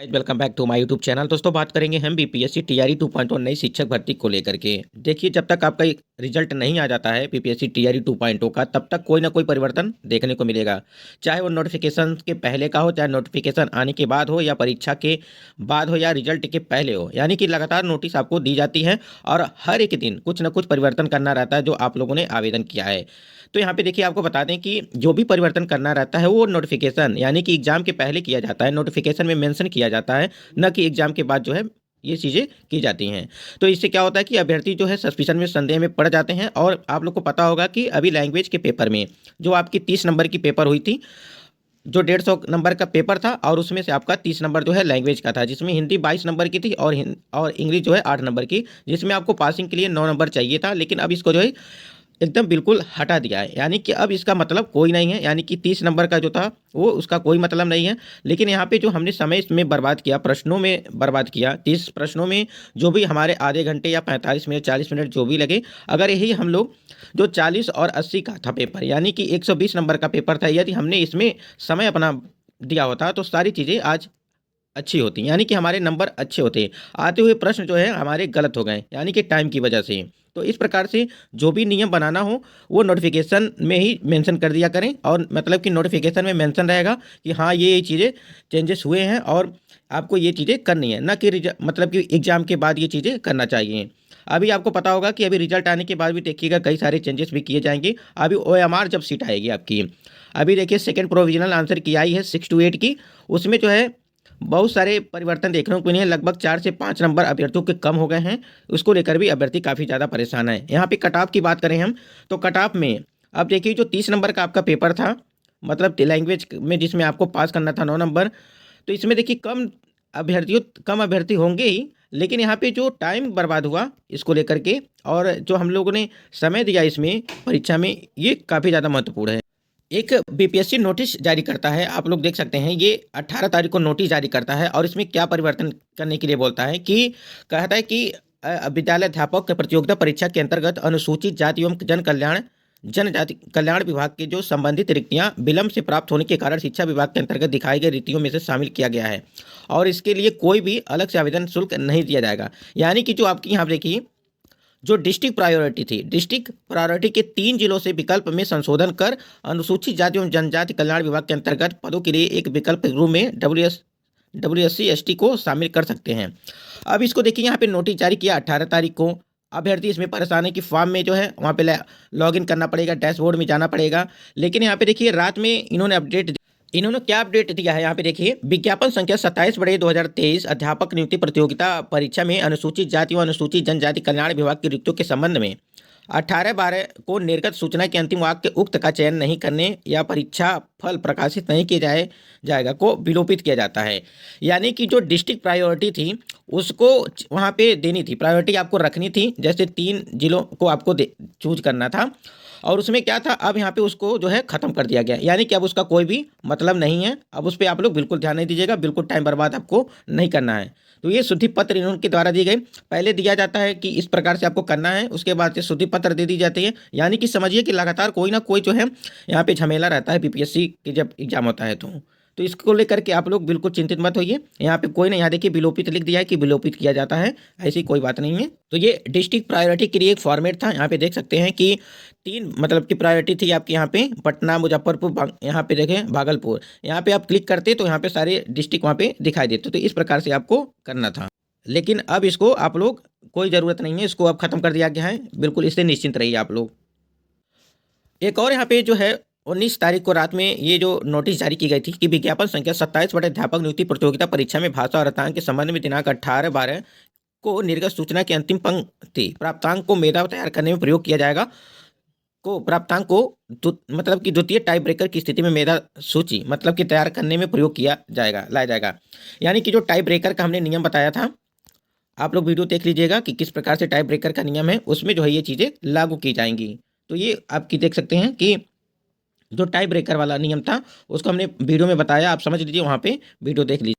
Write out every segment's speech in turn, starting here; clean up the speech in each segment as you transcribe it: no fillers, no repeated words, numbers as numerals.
Welcome back to my YouTube channel. दोस्तों बात करेंगे हम बीपीएससी टीआरई 2.1 नई शिक्षक भर्ती को लेकर के। देखिए, जब तक आपका एक रिजल्ट नहीं आ जाता है बीपीएससी टीआरई 2.0 का, तब तक कोई ना कोई परिवर्तन देखने को मिलेगा। चाहे वो नोटिफिकेशन के पहले का हो, चाहे नोटिफिकेशन आने के बाद हो, या परीक्षा के बाद हो, या रिजल्ट के पहले हो। यानी कि लगातार नोटिस आपको दी जाती है और हर एक दिन कुछ ना कुछ परिवर्तन करना रहता है जो आप लोगों ने आवेदन किया है। तो यहाँ पे देखिए, आपको बता दें कि जो भी परिवर्तन करना रहता है वो नोटिफिकेशन यानी कि एग्जाम के पहले किया जाता है, नोटिफिकेशन में मेंशन किया जाता है, न कि एग्जाम के बाद जो है ये चीज़ें की जाती हैं। तो इससे क्या होता है कि अभ्यर्थी जो है सस्पिशन में, संदेह में पड़ जाते हैं। और आप लोग को पता होगा कि अभी लैंग्वेज के पेपर में जो आपकी 30 नंबर की पेपर हुई थी, जो 150 नंबर का पेपर था, और उसमें से आपका 30 नंबर जो है लैंग्वेज का था, जिसमें हिंदी 22 नंबर की थी और इंग्लिश जो है 8 नंबर की, जिसमें आपको पासिंग के लिए 9 नंबर चाहिए था। लेकिन अब इसको जो है एकदम बिल्कुल हटा दिया है। यानी कि अब इसका मतलब कोई नहीं है, यानी कि 30 नंबर का जो था वो उसका कोई मतलब नहीं है। लेकिन यहाँ पे जो हमने समय इसमें बर्बाद किया, प्रश्नों में बर्बाद किया, 30 प्रश्नों में जो भी हमारे आधे घंटे या 45 मिनट 40 मिनट जो भी लगे, अगर यही हम लोग जो 40 और 80 का था पेपर, यानी कि 120 नंबर का पेपर था, यदि हमने इसमें समय अपना दिया होता तो सारी चीज़ें आज अच्छी होती, यानी कि हमारे नंबर अच्छे होते। आते हुए प्रश्न जो है हमारे गलत हो गए, यानी कि टाइम की वजह से। तो इस प्रकार से जो भी नियम बनाना हो वो नोटिफिकेशन में ही मेंशन कर दिया करें, और मतलब कि नोटिफिकेशन में मेंशन रहेगा कि हाँ ये चीज़ें चेंजेस हुए हैं और आपको ये चीज़ें करनी है, ना कि मतलब कि एग्ज़ाम के बाद ये चीज़ें करना चाहिए। अभी आपको पता होगा कि अभी रिजल्ट आने के बाद भी देखिएगा कई सारे चेंजेस भी किए जाएंगे। अभी ओएमआर जब सीट आएगी आपकी, अभी देखिए सेकेंड प्रोविजनल आंसर की आई है 6 to 8 की, उसमें जो है बहुत सारे परिवर्तन देखने को मिले हैं। लगभग 4 से 5 नंबर अभ्यर्थियों के कम हो गए हैं। उसको लेकर भी अभ्यर्थी काफ़ी ज़्यादा परेशान है। यहाँ पे कट ऑफ की बात करें हम, तो कट ऑफ में अब देखिए जो 30 नंबर का आपका पेपर था, मतलब लैंग्वेज में, जिसमें आपको पास करना था 9 नंबर, तो इसमें देखिए कम अभ्यर्थी होंगे ही। लेकिन यहाँ पे जो टाइम बर्बाद हुआ इसको लेकर के, और जो हम लोगों ने समय दिया इसमें परीक्षा में, ये काफ़ी ज़्यादा महत्वपूर्ण है। एक बीपीएससी नोटिस जारी करता है, आप लोग देख सकते हैं, ये 18 तारीख को नोटिस जारी करता है। और इसमें क्या परिवर्तन करने के लिए बोलता है कि कहता है कि विद्यालय अध्यापक प्रतियोगिता परीक्षा के अंतर्गत अनुसूचित जाति एवं जनजाति कल्याण विभाग के जो संबंधित रिक्तियां विलंब से प्राप्त होने के कारण शिक्षा विभाग के अंतर्गत दिखाई गई रिक्तियों में से शामिल किया गया है, और इसके लिए कोई भी अलग से आवेदन शुल्क नहीं दिया जाएगा। यानी कि जो आपकी यहाँ देखिए जो डिस्ट्रिक्ट प्रायोरिटी थी, डिस्ट्रिक्ट प्रायोरिटी के 3 जिलों से विकल्प में संशोधन कर अनुसूचित जाति एवं जनजाति कल्याण विभाग के अंतर्गत पदों के लिए एक विकल्प के रूप में WSC/ST को शामिल कर सकते हैं। अब इसको देखिए, यहाँ पे नोटिस जारी किया 18 तारीख को। अभ्यर्थी इसमें परेशान है कि फॉर्म में जो है वहाँ पे लॉगिन करना पड़ेगा, डैशबोर्ड में जाना पड़ेगा। लेकिन यहाँ पे देखिए रात में इन्होंने क्या अपडेट दिया है, यहाँ पे देखिए, विज्ञापन संख्या 27/2023 अध्यापक नियुक्ति प्रतियोगिता परीक्षा में अनुसूचित जाति व अनुसूचित जनजाति कल्याण विभाग की रिक्तियों के संबंध में 18/12 को निर्गत सूचना के अंतिम वाक्य उक्त का चयन नहीं करने या परीक्षा फल प्रकाशित नहीं किए जाएगा को विलोपित किया जाता है। यानी कि जो डिस्ट्रिक्ट प्रायोरिटी थी उसको वहाँ पे देनी थी, प्रायोरिटी आपको रखनी थी। जैसे 3 जिलों को आपको चूज करना था, और उसमें क्या था, अब यहाँ पे उसको जो है ख़त्म कर दिया गया। यानी कि अब उसका कोई भी मतलब नहीं है। अब उस पर आप लोग बिल्कुल ध्यान नहीं दीजिएगा, बिल्कुल टाइम बर्बाद आपको नहीं करना है। तो ये शुद्धि पत्र इनके द्वारा दी गई, पहले दिया जाता है कि इस प्रकार से आपको करना है, उसके बाद से शुद्धि पत्र दे दी जाती है। यानी कि समझिए कि लगातार कोई ना कोई जो है यहाँ पे झमेला रहता है बीपीएससी के जब एग्जाम होता है। तो इसको लेकर के आप लोग बिल्कुल चिंतित मत होइए। यहाँ पे कोई नहीं, यहाँ देखिए विलोपित लिख दिया है कि विलोपित किया जाता है, ऐसी कोई बात नहीं है। तो ये डिस्ट्रिक्ट प्रायोरिटी के लिए एक फॉर्मेट था। यहाँ पे देख सकते हैं कि 3 मतलब की प्रायोरिटी थी आपकी, यहाँ पे पटना, मुजफ्फरपुर, यहाँ पे देखें भागलपुर। यहाँ पे आप क्लिक करते तो यहाँ पे सारे डिस्ट्रिक्ट वहाँ पे दिखाई देते। तो इस प्रकार से आपको करना था। लेकिन अब इसको आप लोग कोई ज़रूरत नहीं है, इसको अब खत्म कर दिया गया है, बिल्कुल इससे निश्चिंत रहिए आप लोग। एक और यहाँ पे जो है 19 तारीख को रात में ये जो नोटिस जारी की गई थी कि विज्ञापन संख्या 27 अध्यापक नियुक्ति प्रतियोगिता परीक्षा में भाषा और रतांक के संबंध में दिनांक 18/12 को निर्गत सूचना की अंतिम पंक्ति प्राप्तांक को मेधा तैयार करने में प्रयोग किया जाएगा। प्राप्तांक को मतलब कि द्वितीय टाई ब्रेकर की स्थिति में मेधा सूची मतलब कि तैयार करने में प्रयोग लाया जाएगा। यानी कि जो टाई ब्रेकर का हमने नियम बताया था, आप लोग वीडियो देख लीजिएगा कि किस प्रकार से टाई ब्रेकर का नियम है, उसमें जो है ये चीज़ें लागू की जाएंगी। तो ये आपकी देख सकते हैं कि जो टाई ब्रेकर वाला नियम था उसको हमने वीडियो में बताया, आप समझ लीजिए, वहाँ पे वीडियो देख लीजिए।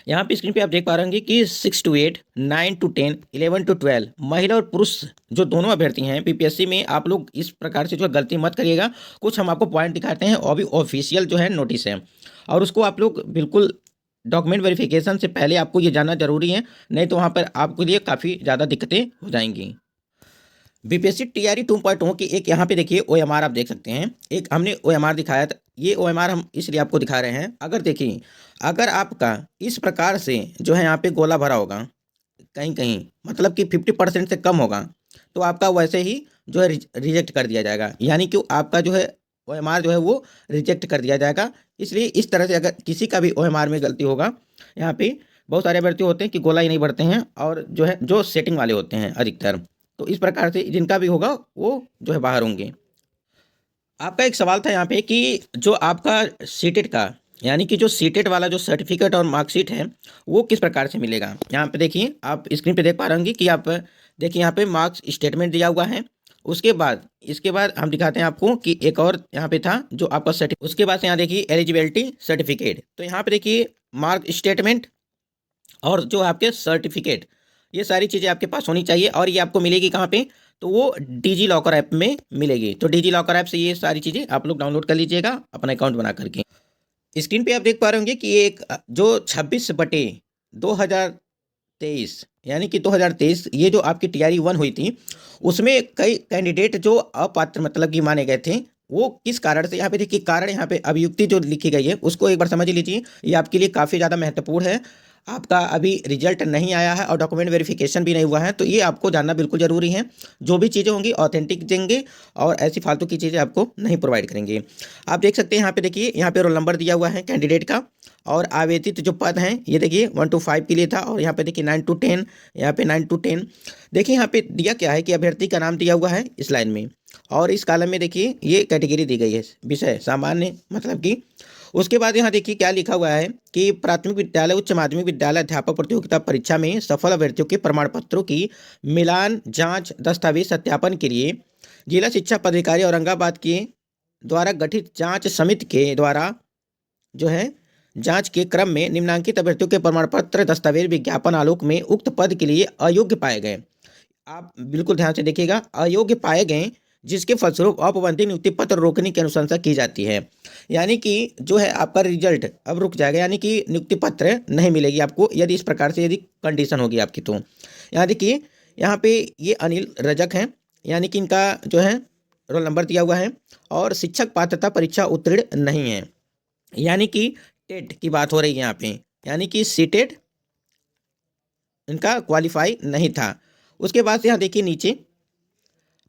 यहाँ पे स्क्रीन पे आप देख पा रहे होंगे कि 6 to 8, 9 to 10, 11 to 12 महिला और पुरुष जो दोनों अभ्यर्थी हैं बीपीएससी में, आप लोग इस प्रकार से जो गलती मत करिएगा। कुछ हम आपको पॉइंट दिखाते हैं, और भी ऑफिशियल जो है नोटिस है, और उसको आप लोग बिल्कुल डॉक्यूमेंट वेरिफिकेशन से पहले आपको ये जानना जरूरी है, नहीं तो वहाँ पर आपके लिए काफ़ी ज़्यादा दिक्कतें हो जाएंगी। बीपीएससी टीआरई 2.0 की एक यहाँ पे देखिए ओएमआर आप देख सकते हैं। एक हमने ओएमआर दिखाया था, ये ओएमआर हम इसलिए आपको दिखा रहे हैं। अगर देखिए, अगर आपका इस प्रकार से जो है यहाँ पे गोला भरा होगा कहीं कहीं, मतलब कि 50% से कम होगा, तो आपका वैसे ही जो है रिजेक्ट कर दिया जाएगा, यानी कि आपका जो है ओएमआर जो है वो रिजेक्ट कर दिया जाएगा। इसलिए इस तरह से अगर किसी का भी ओएमआर में गलती होगा, यहाँ पे बहुत सारे अभ्यर्थी होते हैं कि गोला ही नहीं भरते हैं, और जो है जो सेटिंग वाले होते हैं अधिकतर, तो इस प्रकार से जिनका भी होगा वो जो है बाहर होंगे। आपका एक सवाल था यहाँ पे कि जो आपका सीटेट का, यानी कि जो सीटेट वाला जो सर्टिफिकेट और मार्कशीट है वो किस प्रकार से मिलेगा। यहाँ पे देखिए, आप स्क्रीन पे देख पा रहे होंगे कि आप देखिए यहाँ पे मार्क्स स्टेटमेंट दिया हुआ है। उसके बाद इसके बाद हम दिखाते हैं आपको कि एक और यहाँ पे था जो आपका सर्टिफिकेट, उसके बाद यहाँ देखिए एलिजिबिलिटी सर्टिफिकेट। तो यहाँ पे देखिए मार्क स्टेटमेंट और जो आपके सर्टिफिकेट, ये सारी चीज़ें आपके पास होनी चाहिए। और ये आपको मिलेगी कहाँ पे, तो वो डिजी लॉकर ऐप में मिलेगी। तो डिजी लॉकर ऐप से ये सारी चीज़ें आप लोग डाउनलोड कर लीजिएगा अपना अकाउंट बना करके। स्क्रीन पे आप देख पा रहे होंगे कि ये एक जो 26/2023 यानी कि 2023 ये जो आपकी टीआरई 1 हुई थी, उसमें कई कैंडिडेट जो अपात्र मतलब कि माने गए थे, वो किस कारण से, यहाँ पे देखिए कारण, यहाँ पे अभियुक्ति जो लिखी गई है उसको एक बार समझ लीजिए। ये आपके लिए काफ़ी ज़्यादा महत्वपूर्ण है। आपका अभी रिजल्ट नहीं आया है और डॉक्यूमेंट वेरिफिकेशन भी नहीं हुआ है, तो ये आपको जानना बिल्कुल ज़रूरी है। जो भी चीज़ें होंगी ऑथेंटिक देंगे और ऐसी फालतू की चीज़ें आपको नहीं प्रोवाइड करेंगे। आप देख सकते हैं यहाँ पे देखिए, यहाँ पे रोल नंबर दिया हुआ है कैंडिडेट का, और आवेदित जो पद हैं ये देखिए 1 to 5 के लिए था, और यहाँ पे देखिए 9 to 10, यहाँ पे 9 to 10। देखिए यहाँ पे दिया क्या है कि अभ्यर्थी का नाम दिया हुआ है इस लाइन में, और इस कॉलम में देखिए ये कैटेगरी दी गई है, विषय सामान्य, मतलब कि उसके बाद यहाँ देखिए क्या लिखा हुआ है कि प्राथमिक विद्यालय उच्च माध्यमिक विद्यालय अध्यापक प्रतियोगिता परीक्षा में सफल अभ्यर्थियों के प्रमाण पत्रों की मिलान जांच दस्तावेज सत्यापन के लिए जिला शिक्षा पदाधिकारी औरंगाबाद के द्वारा गठित जांच समिति के द्वारा जो है जांच के क्रम में निम्नांकित अभ्यर्थियों के प्रमाण पत्र दस्तावेज विज्ञापन आलोक में उक्त पद के लिए अयोग्य पाए गए। आप बिल्कुल ध्यान से देखिएगा, अयोग्य पाए गए, जिसके फलस्वरूप अपबंधी नियुक्ति पत्र रोकने की अनुशंसा की जाती है। यानी कि जो है आपका रिजल्ट अब रुक जाएगा, यानी कि नियुक्ति पत्र नहीं मिलेगी आपको यदि इस प्रकार से यदि कंडीशन होगी आपकी। तो यहाँ देखिए, यहाँ पे ये अनिल रजक हैं, यानी कि इनका जो है रोल नंबर दिया हुआ है, और शिक्षक पात्रता परीक्षा उत्तीर्ण नहीं है, यानी कि टेट की बात हो रही है यहाँ पे, यानी कि सीटेट इनका क्वालिफाई नहीं था। उसके बाद से यहाँ देखिए नीचे,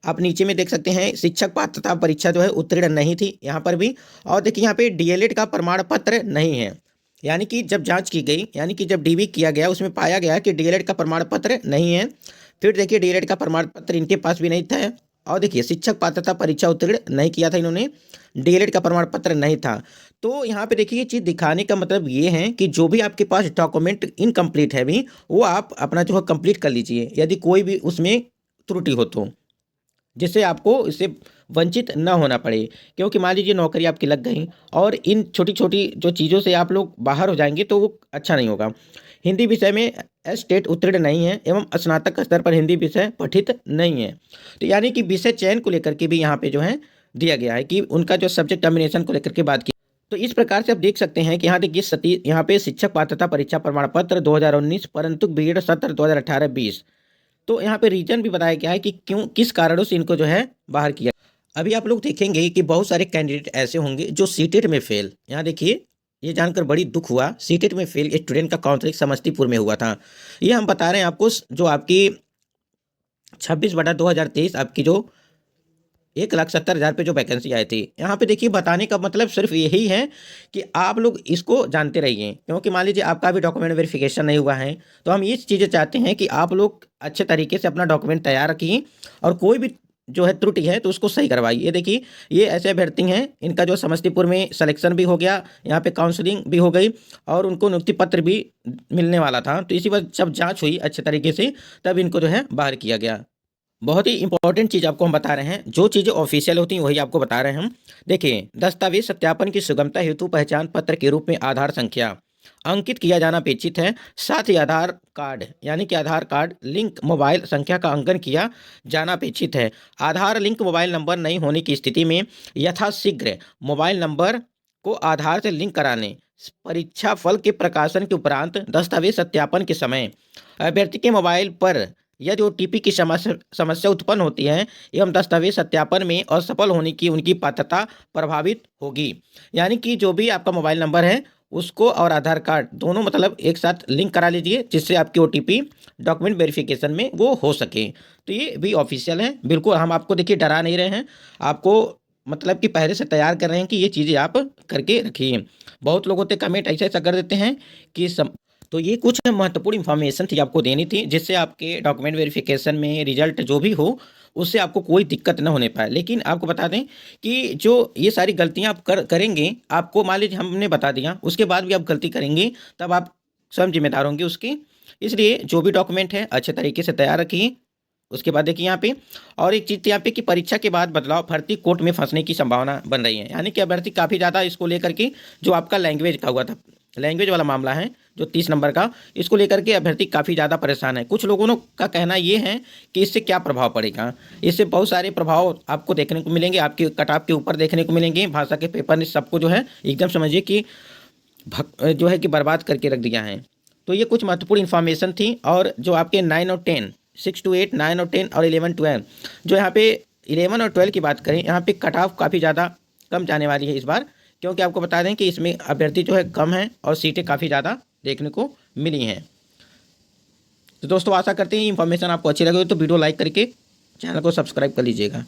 आप नीचे में देख सकते हैं शिक्षक पात्रता परीक्षा जो है उत्तीर्ण नहीं थी यहाँ पर भी। और देखिए यहाँ पे डीएलएड का प्रमाण पत्र नहीं है, यानी कि जब जांच की गई, यानी कि जब डीवी किया गया उसमें पाया गया कि डीएलएड का प्रमाण पत्र नहीं है। फिर देखिए डीएलएड का प्रमाण पत्र इनके पास भी नहीं था, और देखिए शिक्षक पात्रता परीक्षा उत्तीर्ण नहीं किया था इन्होंने, डीएलएड का प्रमाण पत्र नहीं था। तो यहाँ पे देखिए ये चीज़ दिखाने का मतलब ये है कि जो भी आपके पास डॉक्यूमेंट इनकम्प्लीट है भी, वो आप अपना जो है कंप्लीट कर लीजिए यदि कोई भी उसमें त्रुटि हो तो, जिससे आपको इससे वंचित न होना पड़े। क्योंकि मान लीजिए नौकरी आपकी लग गई और इन छोटी छोटी जो चीज़ों से आप लोग बाहर हो जाएंगे तो वो अच्छा नहीं होगा। हिंदी विषय में टेट उत्तीर्ण नहीं है एवं स्नातक स्तर पर हिंदी विषय पठित नहीं है। तो यानी कि विषय चयन को लेकर के भी यहाँ पे जो है दिया गया है कि उनका जो सब्जेक्ट डोमिनेशन को लेकर के बात की। तो इस प्रकार से आप देख सकते हैं कि यहाँ देखिए यहाँ पे शिक्षक पात्रता परीक्षा प्रमाण पत्र 2019 परंतु बीएड सत्र 2018-20। तो यहाँ पे रीजन भी बताया गया है कि क्यों, किस कारणों से इनको जो है बाहर किया। अभी आप लोग देखेंगे कि बहुत सारे कैंडिडेट ऐसे होंगे जो सीटेट में फेल, यहाँ देखिए ये जानकर बड़ी दुख हुआ, सीटेट में फेल स्टूडेंट का काउंसलिंग समस्तीपुर में हुआ था। ये हम बता रहे हैं आपको, जो आपकी 26/2023 आपकी जो 1,70,000 पे जो वैकेंसी आई थी। यहाँ पे देखिए बताने का मतलब सिर्फ यही है कि आप लोग इसको जानते रहिए, क्योंकि मान लीजिए आपका भी डॉक्यूमेंट वेरिफिकेशन नहीं हुआ है, तो हम ये चीज़ें चाहते हैं कि आप लोग अच्छे तरीके से अपना डॉक्यूमेंट तैयार रखिए, और कोई भी जो है त्रुटि है तो उसको सही करवाइए। ये देखिए ये ऐसे अभ्यर्थी हैं, इनका जो समस्तीपुर में सिलेक्शन भी हो गया, यहाँ पे काउंसलिंग भी हो गई, और उनको नियुक्ति पत्र भी मिलने वाला था। तो इसी वजह जब जाँच हुई अच्छे तरीके से, तब इनको जो है बाहर किया गया। बहुत ही इंपॉर्टेंट चीज़ आपको हम बता रहे हैं, जो चीज़ें ऑफिशियल होती हैं वही आपको बता रहे हैं हम। देखिए दस्तावेज सत्यापन की सुगमता हेतु पहचान पत्र के रूप में आधार संख्या अंकित किया जाना अपेक्षित है। साथ ही आधार कार्ड यानी कि आधार कार्ड लिंक मोबाइल संख्या का अंकन किया जाना अपेक्षित है। आधार लिंक मोबाइल नंबर नहीं होने की स्थिति में यथाशीघ्र मोबाइल नंबर को आधार से लिंक कराने, परीक्षा फल के प्रकाशन के उपरांत दस्तावेज सत्यापन के समय अभ्यर्थी के मोबाइल पर यदि ओटीपी की समस्या उत्पन्न होती है एवं दस्तावेज सत्यापन में असफल होने की उनकी पात्रता प्रभावित होगी। यानी कि जो भी आपका मोबाइल नंबर है उसको और आधार कार्ड दोनों मतलब एक साथ लिंक करा लीजिए, जिससे आपकी ओटीपी डॉक्यूमेंट वेरिफिकेशन में वो हो सके। तो ये भी ऑफिशियल है, बिल्कुल हम आपको देखिए डरा नहीं रहे हैं, आपको मतलब कि पहले से तैयार कर रहे हैं कि ये चीज़ें आप करके रखिए। बहुत लोग होते कमेंट ऐसा ऐसा कर देते हैं कि तो ये कुछ महत्वपूर्ण इन्फॉर्मेशन थी आपको देनी थी, जिससे आपके डॉक्यूमेंट वेरिफिकेशन में रिजल्ट जो भी हो उससे आपको कोई दिक्कत न होने पाए। लेकिन आपको बता दें कि जो ये सारी गलतियां आप करेंगे, आपको मान लीजिए हमने बता दिया उसके बाद भी आप गलती करेंगे, तब आप स्वयं जिम्मेदार होंगे उसकी। इसलिए जो भी डॉक्यूमेंट है अच्छे तरीके से तैयार रखिए। उसके बाद देखिए यहाँ पे और एक चीज़ यहाँ पे कि परीक्षा के बाद बदलाव भर्ती कोर्ट में फंसने की संभावना बन रही है। यानी कि अभ्यर्थी काफ़ी ज़्यादा इसको लेकर के जो आपका लैंग्वेज का हुआ था, लैंग्वेज वाला मामला है जो 30 नंबर का, इसको लेकर के अभ्यर्थी काफ़ी ज़्यादा परेशान है। कुछ लोगों का कहना ये है कि इससे क्या प्रभाव पड़ेगा। इससे बहुत सारे प्रभाव आपको देखने को मिलेंगे, आपके कट ऑफ के ऊपर देखने को मिलेंगे, भाषा के पेपर ने सबको जो है एकदम समझिए कि जो है कि बर्बाद करके रख दिया है। तो ये कुछ महत्वपूर्ण इन्फॉर्मेशन थी। और जो आपके 9 और 10, 6 to 8, 9 और 10 और 11 12, जो यहाँ पे 11 और 12 की बात करें, यहाँ पे कट ऑफ काफ़ी ज़्यादा कम जाने वाली है इस बार, क्योंकि आपको बता दें कि इसमें अभ्यर्थी जो है कम है और सीटें काफ़ी ज़्यादा देखने को मिली हैं। तो दोस्तों आशा करते हैं इन्फॉर्मेशन आपको अच्छी लगी हो तो वीडियो लाइक करके चैनल को सब्सक्राइब कर लीजिएगा।